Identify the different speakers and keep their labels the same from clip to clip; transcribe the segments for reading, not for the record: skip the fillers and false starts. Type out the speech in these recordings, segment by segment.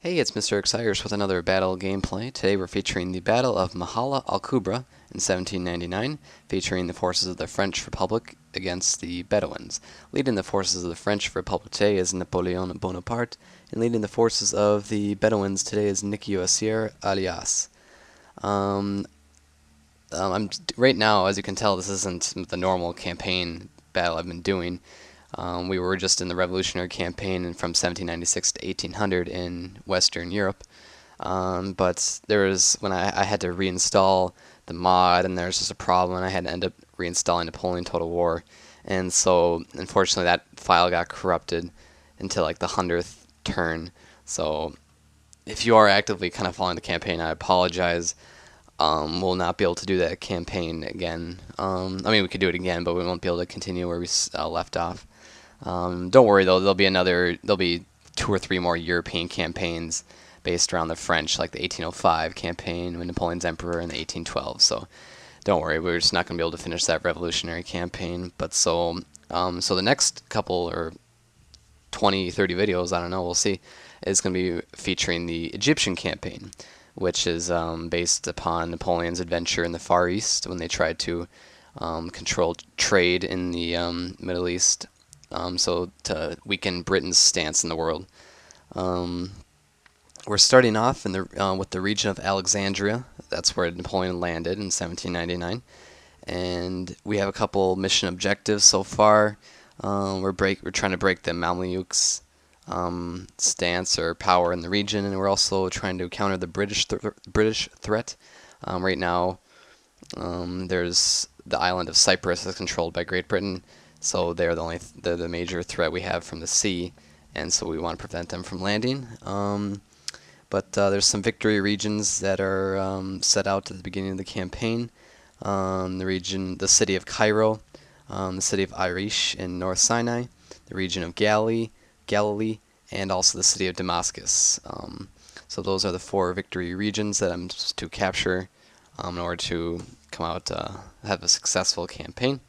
Speaker 1: Hey, it's Mr. Irish with another battle gameplay. Today we're featuring the Battle of Mahalla al-Kubra in 1799, featuring the forces of the French Republic against the Bedouins. Leading the forces of the French Republic today is Napoleon Bonaparte, and leading the forces of the Bedouins today is Nicolas alias. Right now, as you can tell, this isn't the normal campaign battle I've been doing. We were just in the Revolutionary Campaign from 1796 to 1800 in Western Europe. But there was when I had to reinstall the mod, and there was just a problem, and I had to end up reinstalling Napoleon Total War. And so, unfortunately, that file got corrupted into like the 100th turn. So, if you are actively kind of following the campaign, I apologize. We'll not be able to do that campaign again. I mean, we could do it again, but we won't be able to continue where we left off. Don't worry though, there'll be 2 or 3 more European campaigns based around the French, like the 1805 campaign when Napoleon's emperor and the 1812. So don't worry, we're just not going to be able to finish that revolutionary campaign. But so the next couple or 20, 30 videos, I don't know, we'll see, is going to be featuring the Egyptian campaign, which is based upon Napoleon's adventure in the Far East when they tried to control trade in the Middle East. So to weaken Britain's stance in the world. We're starting off in the with the region of Alexandria. That's where Napoleon landed in 1799, and we have a couple mission objectives so far. We're trying to break the Mamelukes' stance or power in the region, and we're also trying to counter the British threat. Right now, there's the island of Cyprus is controlled by Great Britain. So they're the major threat we have from the sea, and so we want to prevent them from landing. But there's some victory regions that are set out at the beginning of the campaign. The city of Cairo, the city of Arish in North Sinai, the region of Galilee, and also the city of Damascus. So those are the 4 victory regions that I'm to capture in order to come out have a successful campaign.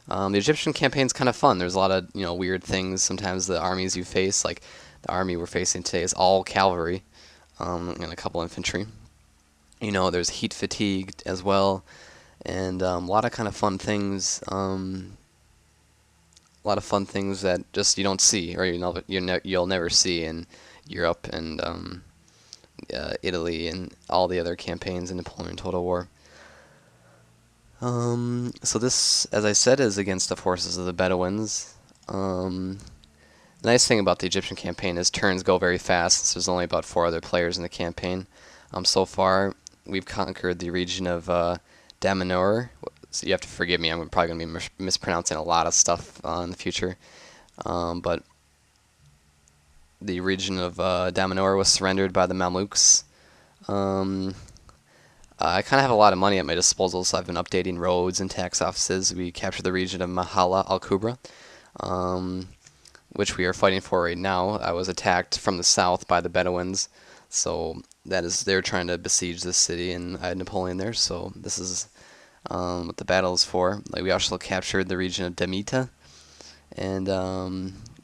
Speaker 1: The Egyptian campaign's kind of fun. There's a lot of weird things. Sometimes the armies you face, like the army we're facing today, is all cavalry and a couple infantry. There's heat fatigue as well, and a lot of kind of fun things. A lot of fun things that just you don't see, or you'll never see in Europe and Italy and all the other campaigns in Napoleon Total War. So this, as I said, is against the forces of the Bedouins. The nice thing about the Egyptian campaign is turns go very fast, since there's only about 4 other players in the campaign. So far, we've conquered the region of Damanhur. So you have to forgive me, I'm probably going to be mispronouncing a lot of stuff in the future. But the region of Damanhur was surrendered by the Mamluks. I kind of have a lot of money at my disposal, so I've been updating roads and tax offices. We captured the region of Mahalla al-Kubra, which we are fighting for right now. I was attacked from the south by the Bedouins, so they're trying to besiege this city, and I had Napoleon there, so this is what the battle is for. We also captured the region of Damietta, and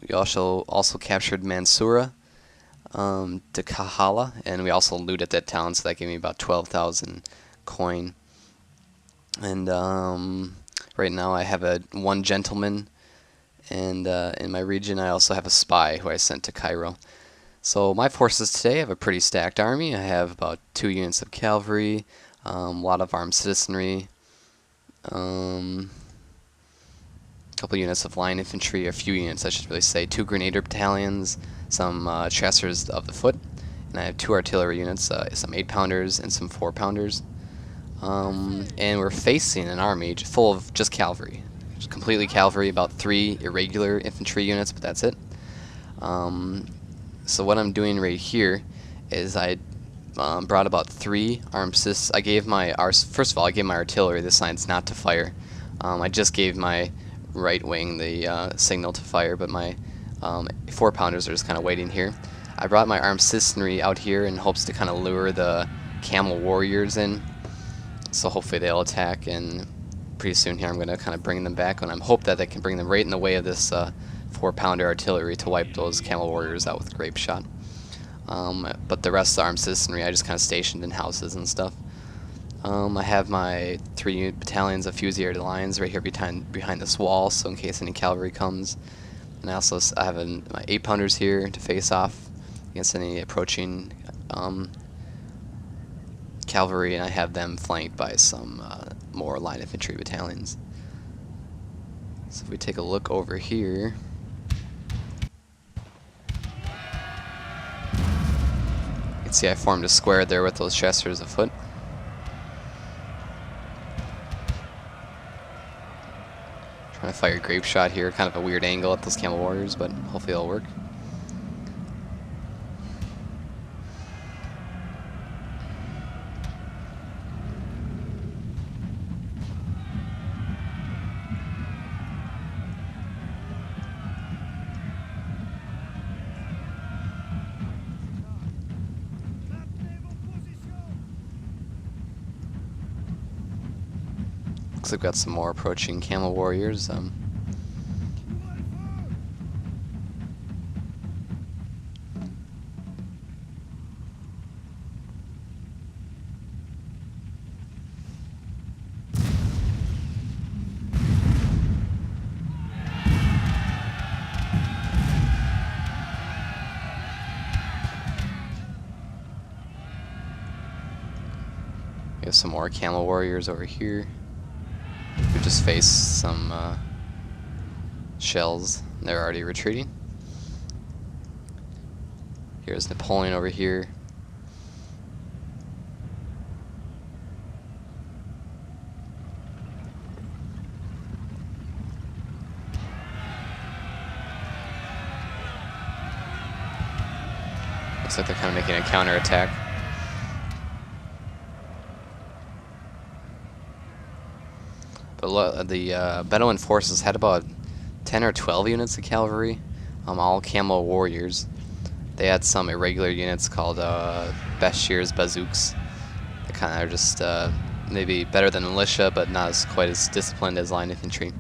Speaker 1: we also captured Mansoura. To Kahala, and we also looted that town, so that gave me about 12,000 coin. And right now I have one gentleman, and in my region I also have a spy who I sent to Cairo. So my forces today have a pretty stacked army. I have about 2 units of cavalry, a lot of armed citizenry, a couple units of line infantry, a few units I should really say, 2 grenadier battalions, some chasseurs of the foot, and I have 2 artillery units, some 8-pounders and some 4-pounders. And we're facing an army full of just cavalry, just completely cavalry, about 3 irregular infantry units, but that's it. So what I'm doing right here is I brought about 3 armed citizens. First of all, I gave my artillery the signs not to fire. I just gave my right wing the signal to fire, but my 4-pounders are just kind of waiting here. I brought my armed citizenry out here in hopes to kind of lure the camel warriors in, so hopefully they'll attack, and pretty soon here I'm going to kind of bring them back, and I hope that they can bring them right in the way of this 4-pounder artillery to wipe those camel warriors out with grape shot. But the rest of the armed citizenry I just kind of stationed in houses and stuff. I have my 3 battalions of fusilier lines right here behind this wall, so in case any cavalry comes. And I also have my 8-pounders here to face off against any approaching cavalry, and I have them flanked by some more line infantry battalions. So if we take a look over here, you can see I formed a square there with those chasseurs afoot. Trying to fire a grape shot here, kind of a weird angle at those camel warriors, but hopefully it'll work. Looks like we've got some more approaching camel warriors. We have some more camel warriors over here. We just faced some shells. They're already retreating. Here's Napoleon over here. Looks like they're kind of making a counterattack. But the Bedouin forces had about 10 or 12 units of cavalry, all camel warriors. They had some irregular units called Bashir's bazooks. They kind of are just maybe better than militia, but not quite as disciplined as line infantry.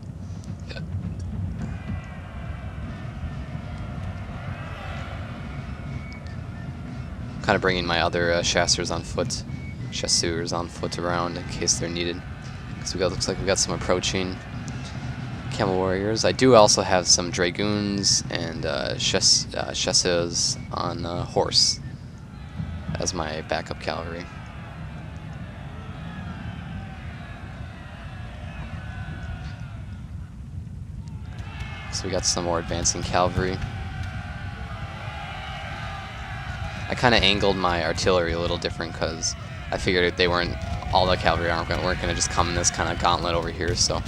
Speaker 1: Kind of bringing my other chasseurs on foot around in case they're needed. So looks like we've got some approaching camel warriors. I do also have some dragoons and chasseurs on horse as my backup cavalry. So we got some more advancing cavalry. I kind of angled my artillery a little different because I figured all the cavalry weren't going to just come in this kind of gauntlet over here, so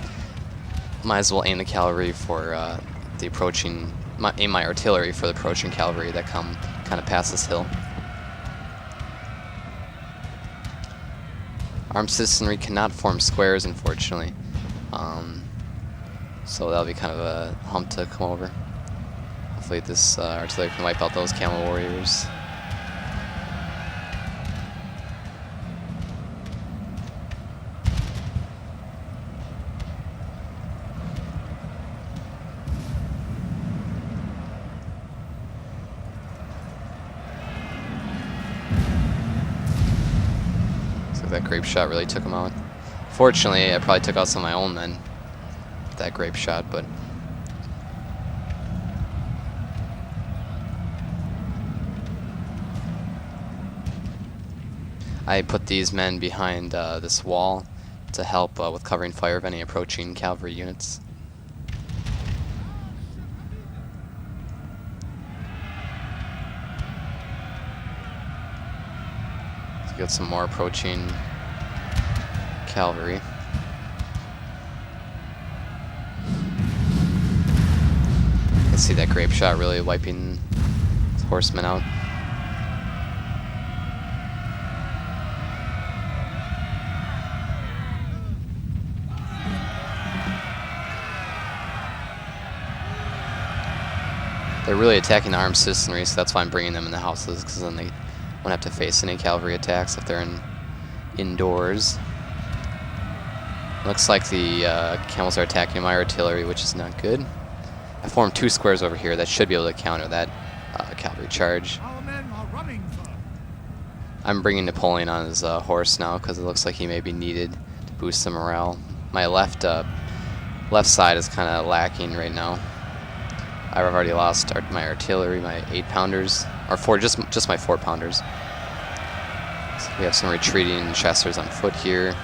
Speaker 1: might as well aim the cavalry for aim my artillery for the approaching cavalry that come kind of past this hill. Armed citizenry cannot form squares, unfortunately, so that'll be kind of a hump to come over. Hopefully this artillery can wipe out those camel warriors. That grape shot really took him out. Fortunately, I probably took out some of my own men with that grape shot, but I put these men behind this wall to help with covering fire of any approaching cavalry units. Got some more approaching cavalry. You can see that grape shot really wiping horsemen out. They're really attacking the armed citizenry, so that's why I'm bringing them in the houses, because then they won't have to face any cavalry attacks if they're indoors. Looks like the camels are attacking my artillery, which is not good. I formed 2 squares over here that should be able to counter that cavalry charge.
Speaker 2: Our men are
Speaker 1: I'm bringing Napoleon on his horse now because it looks like he may be needed to boost the morale. My left side is kind of lacking right now. I've already lost my artillery, my 8-pounders, or just my 4-pounders. So we have some retreating chasseurs on foot here.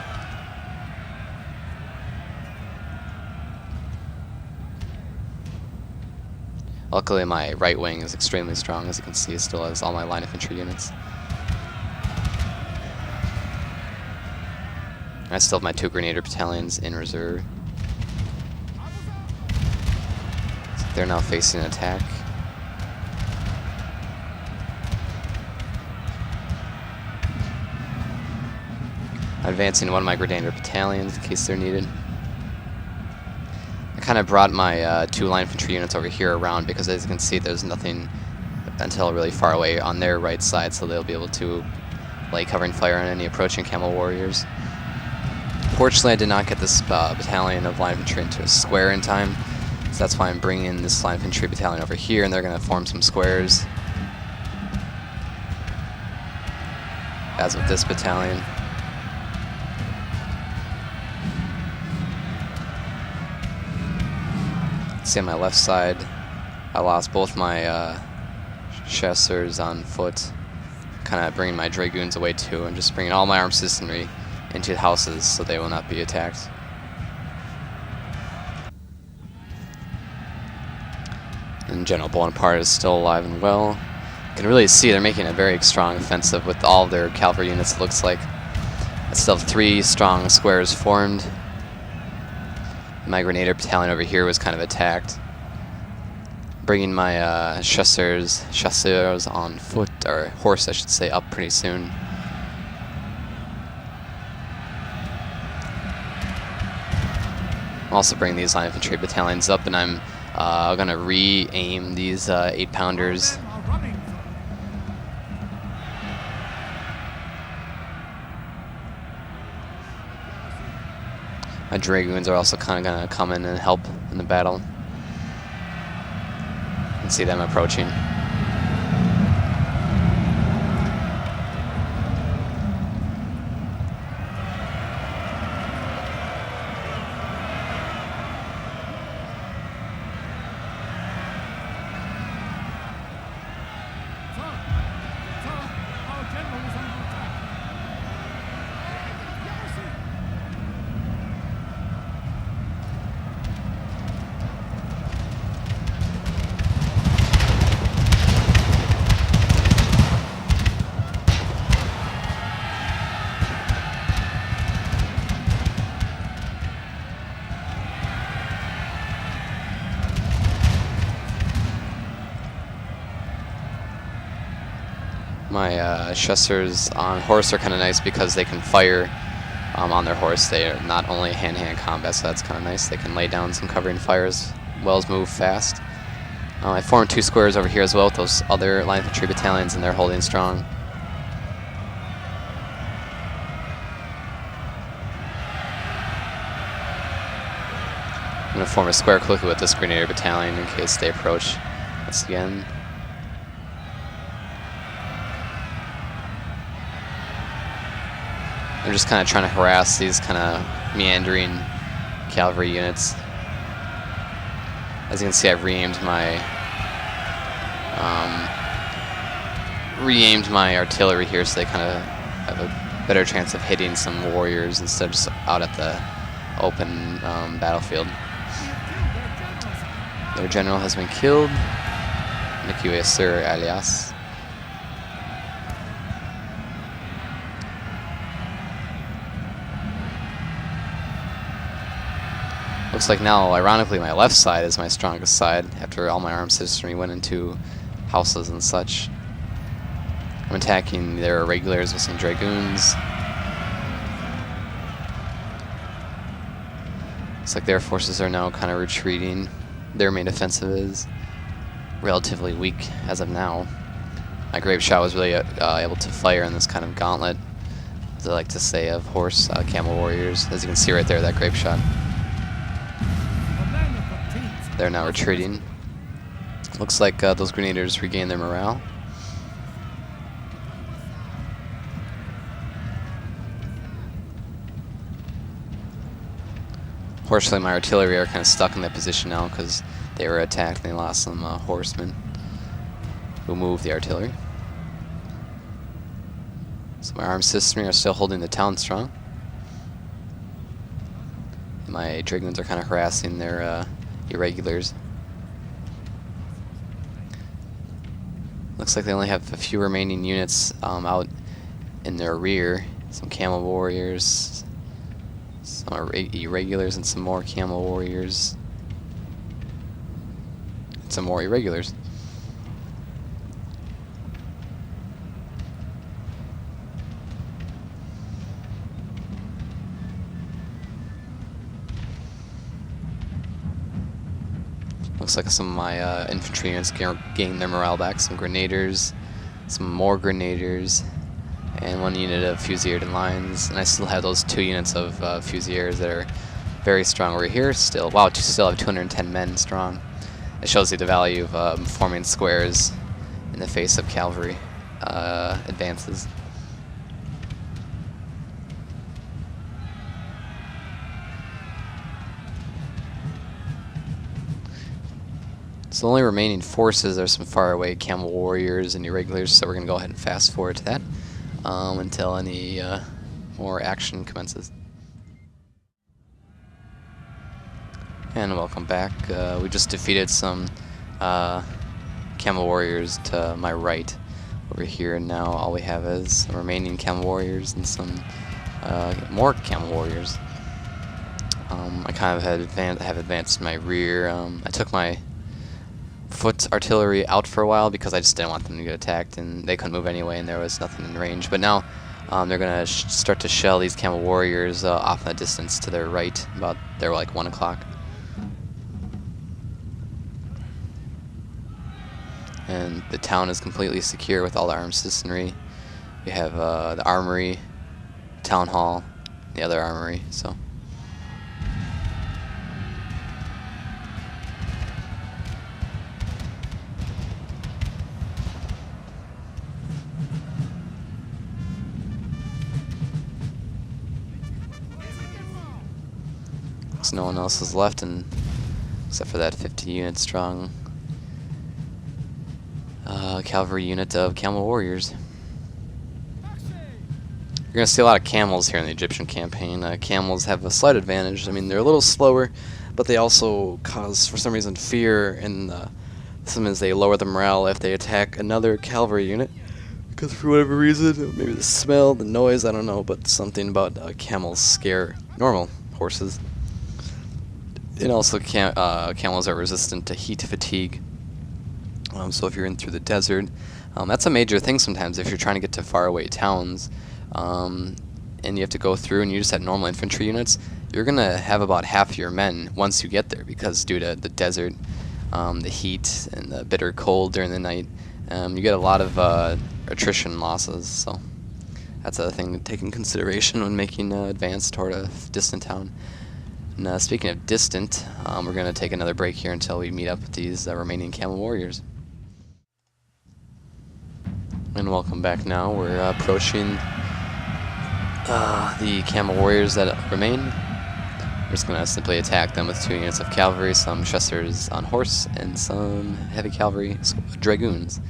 Speaker 1: Luckily, my right wing is extremely strong. As you can see, it still has all my line infantry units. I still have my 2 grenadier battalions in reserve. So they're now facing an attack. I'm advancing one of my grenadier battalions in case they're needed. I kind of brought my 2 line infantry units over here around because, as you can see, there's nothing until really far away on their right side, so they'll be able to lay covering fire on any approaching camel warriors. Fortunately, I did not get this battalion of line infantry into a square in time, so that's why I'm bringing this line infantry battalion over here, and they're going to form some squares. As with this battalion. See on my left side, I lost both my chasseurs on foot, kind of bringing my dragoons away too, and just bringing all my armed citizenry into houses so they will not be attacked. And General Bonaparte is still alive and well. You can really see they're making a very strong offensive with all of their cavalry units, it looks like. I still have 3 strong squares formed. My grenadier battalion over here was kind of attacked. Bringing my chasseurs on foot, or horse I should say, up pretty soon. I'm also bringing these line infantry battalions up, and I'm going to re-aim these 8-pounders. My dragoons are also kind of going to come in and help in the battle. You can see them approaching. My chasseurs on horse are kind of nice because they can fire on their horse. They are not only hand-to-hand combat, so that's kind of nice. They can lay down some covering fires, well as move fast. I formed 2 squares over here as well with those other line infantry battalions, and they're holding strong. I'm going to form a square quickly with this grenadier battalion in case they approach once again. I'm just kind of trying to harass these kind of meandering cavalry units. As you can see, I've re-aimed my artillery here, so they kind of have a better chance of hitting some warriors instead of just out at the open battlefield. Their general has been killed. Nikiwe Sir alias. Looks like now, ironically, my left side is my strongest side after all my armed citizenry went into houses and such. I'm attacking their irregulars with some dragoons. Looks like their forces are now kind of retreating. Their main offensive is relatively weak as of now. My grape shot was really able to fire in this kind of gauntlet, as I like to say, of horse camel warriors. As you can see right there, that grape shot. They're now retreating. Looks like those grenadiers regained their morale. Unfortunately, my artillery are kind of stuck in that position now because they were attacked and they lost some horsemen who moved the artillery. So my armed citizenry are still holding the town strong. My dragoons are kind of harassing their irregulars. Looks like they only have a few remaining units out in their rear. Some camel warriors, some irregulars, and some more camel warriors, and some more irregulars. Looks like some of my infantry units gained their morale back. Some grenadiers, some more grenadiers, and one unit of fusiliers and lines. And I still have those 2 units of fusiliers that are very strong. We're here still. Wow, still have 210 men strong. It shows you the value of forming squares in the face of cavalry advances. So the only remaining forces are some faraway camel warriors and irregulars, so we're going to go ahead and fast forward to that until any more action commences. And welcome back. We just defeated some camel warriors to my right over here, and now all we have is some remaining camel warriors and some more camel warriors. I kind of have advanced my rear. I took my foot artillery out for a while because I just didn't want them to get attacked, and they couldn't move anyway, and there was nothing in range. But now they're going to start to shell these camel warriors off in the distance to their right. They're like 1 o'clock. And the town is completely secure with all the armed citizenry. We have the armory, town hall, the other armory. So. No one else is left, except for that 50 unit strong cavalry unit of camel warriors. You're going to see a lot of camels here in the Egyptian campaign. Camels have a slight advantage. I mean, they're a little slower, but they also cause, for some reason, fear, and sometimes they lower the morale if they attack another cavalry unit. Because for whatever reason, maybe the smell, the noise, I don't know, but something about camels scare normal horses. And also camels are resistant to heat fatigue. So if you're in through the desert, that's a major thing sometimes if you're trying to get to faraway towns and you have to go through and you just have normal infantry units, you're going to have about half your men once you get there, because due to the desert, the heat, and the bitter cold during the night, you get a lot of attrition losses. So that's a thing to take in consideration when making an advance toward a distant town. And speaking of distant, we're going to take another break here until we meet up with these remaining camel warriors. And welcome back now. We're approaching the camel warriors that remain. We're just going to simply attack them with 2 units of cavalry, some chasseurs on horse, and some heavy cavalry dragoons.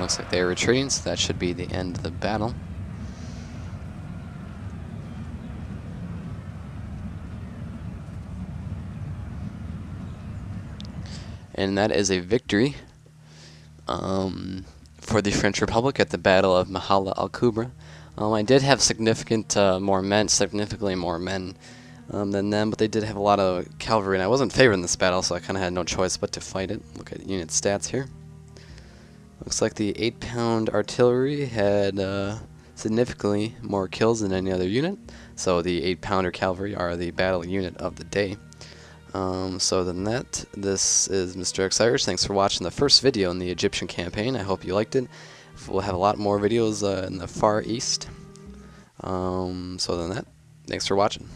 Speaker 1: Looks like they're retreating, so that should be the end of the battle. And that is a victory for the French Republic at the Battle of Mahalla al-Kubra. I did have significantly more men than them, but they did have a lot of cavalry, and I wasn't favoring this battle, so I kind of had no choice but to fight it. Look at unit stats here. Looks like the 8-pound artillery had significantly more kills than any other unit, so the 8-pounder cavalry are the battle unit of the day. So than that, this is Mr. X Irish. Thanks for watching the first video in the Egyptian campaign. I hope you liked it. We'll have a lot more videos in the Far East. So than that, thanks for watching.